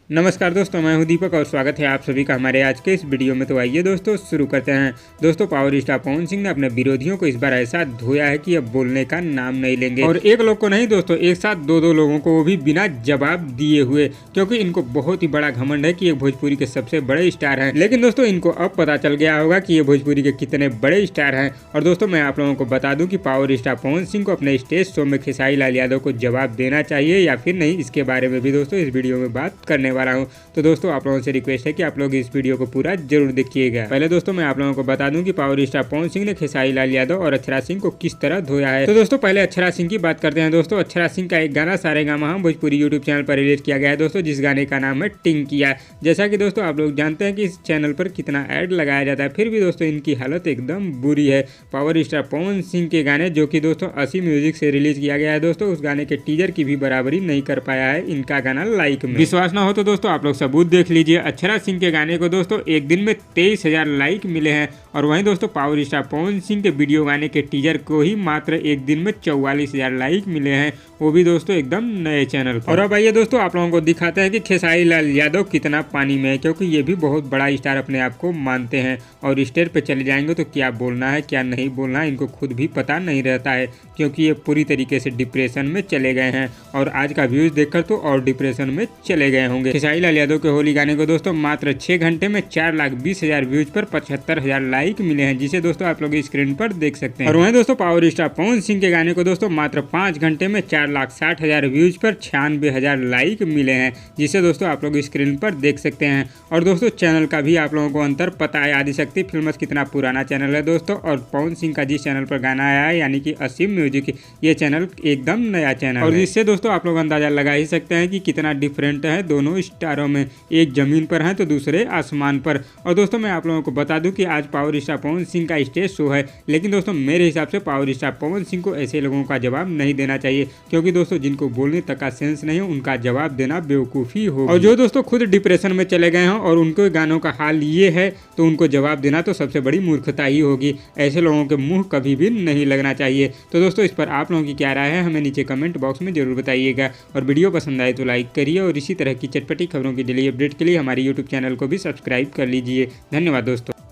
नमस्कार दोस्तों, मैं हूं दीपक और स्वागत है आप सभी का हमारे आज के इस वीडियो में। तो आइए दोस्तों शुरू करते हैं। दोस्तों, पावर स्टार पवन सिंह ने अपने विरोधियों को इस बार ऐसा धोया है कि अब बोलने का नाम नहीं लेंगे। और एक लोग को नहीं दोस्तों, एक साथ दो लोगों को, वो भी बिना जवाब दिए हुए, क्योंकि इनको बहुत ही बड़ा घमंड है कि ये भोजपुरी के सबसे बड़े स्टार हैं। लेकिन दोस्तों, इनको अब पता चल गया होगा कि ये भोजपुरी के कितने बड़े स्टार हैं। और दोस्तों, मैं आप लोगों को बता दूं कि पावर स्टार पवन सिंह को अपने स्टेज शो में खेसारी लाल यादव को जवाब देना चाहिए या फिर नहीं, इसके बारे में भी दोस्तों इस वीडियो में बात करने वाला हूँ। तो दोस्तों, आप लोगों से रिक्वेस्ट है कि आप लोग इस वीडियो को पूरा जरूर देखिएगा। पहले दोस्तों, मैं आप लोगों को बता दूं कि पावर स्टार पवन सिंह ने खेसारी लाल यादव और अक्षरा सिंह को किस तरह धोया है। तो दोस्तों, पहले अक्षरा सिंह की बात करते हैं। दोस्तों, अक्षरा सिंह का एक गाना सारेगामा हम भोजपुरी यूट्यूब चैनल पर रिलीज किया गया है दोस्तों, जिस गाने का नाम है टिंकिया। जैसा कि दोस्तों आप लोग जानते हैं कि इस चैनल पर कितना ऐड लगाया जाता है, फिर भी दोस्तों इनकी हालत एकदम बुरी है। पावर स्टार पवन सिंह के गाने, जो कि दोस्तों असी म्यूजिक से रिलीज किया गया है दोस्तों, उस गाने के टीजर की भी बराबरी नहीं कर पाया है इनका गाना लाइक में। विश्वास ना हो तो दोस्तों आप लोग सबूत देख लीजिए। अक्षरा सिंह के गाने को दोस्तों एक दिन में 23,000 लाइक मिले हैं, और वहीं दोस्तों पावर स्टार पवन सिंह के वीडियो गाने के टीजर को ही मात्र एक दिन में 44,000 लाइक मिले हैं, वो भी दोस्तों एकदम नए चैनल पर। और अब आइए दोस्तों, आप लोगों को दिखाते हैं कि खेसारी लाल यादव कितना पानी में है, क्योंकि ये भी बहुत बड़ा स्टार अपने आप को मानते हैं, और स्टेज पे चले जाएंगे तो क्या बोलना है क्या नहीं बोलना है इनको खुद भी पता नहीं रहता है, क्योंकि ये पूरी तरीके से डिप्रेशन में चले गए हैं। और आज का व्यूज देखकर तो और डिप्रेशन में चले गए होंगे। खेसारी लाल यादव के होली गाने को दोस्तों मात्र 6 घंटे में 4,20,000 व्यूज पर 75,000 लाइक मिले हैं, जिसे दोस्तों आप लोग स्क्रीन पर देख सकते हैं। और वहीं दोस्तों पावर स्टार पवन सिंह के गाने को दोस्तों मात्र 5 घंटे में 4,60,000 व्यूज पर 96,000 लाइक मिले हैं, जिसे दोस्तों आप लोग स्क्रीन पर देख सकते हैं। और दोस्तों चैनल का भी आप लोगों को अंतर पता है, आदिशक्ति फिल्म्स कितना पुराना चैनल है दोस्तों, और पवन सिंह का जिस चैनल पर गाना आया है यानी कि असीम म्यूजिक, ये चैनल एकदम नया चैनल है। और इससे दोस्तों आप लोग अंदाजा लगा ही सकते हैं कि कितना डिफरेंट है दोनों स्टारों में, एक जमीन पर है तो दूसरे आसमान पर। और दोस्तों मैं आप लोगों को बता दूं कि आज पावर स्टार पवन सिंह का स्टेज शो है, लेकिन दोस्तों मेरे हिसाब से पावर स्टार पवन सिंह को ऐसे लोगों का जवाब नहीं देना चाहिए, क्योंकि दोस्तों जिनको बोलने तक का सेंस नहीं है उनका जवाब देना बेवकूफ़ी हो। और जो दोस्तों खुद डिप्रेशन में चले गए हैं और उनके गानों का हाल ये है, तो उनको जवाब देना तो सबसे बड़ी मूर्खता ही होगी। ऐसे लोगों के मुँह कभी भी नहीं लगना चाहिए। तो दोस्तों इस पर आप लोगों की क्या राय है हमें नीचे कमेंट बॉक्स में जरूर बताइएगा, और वीडियो पसंद आए तो लाइक करिए, और इसी तरह की चटपटी खबरों की डेली अपडेट के लिए हमारे यूट्यूब चैनल को भी सब्सक्राइब कर लीजिए। धन्यवाद दोस्तों।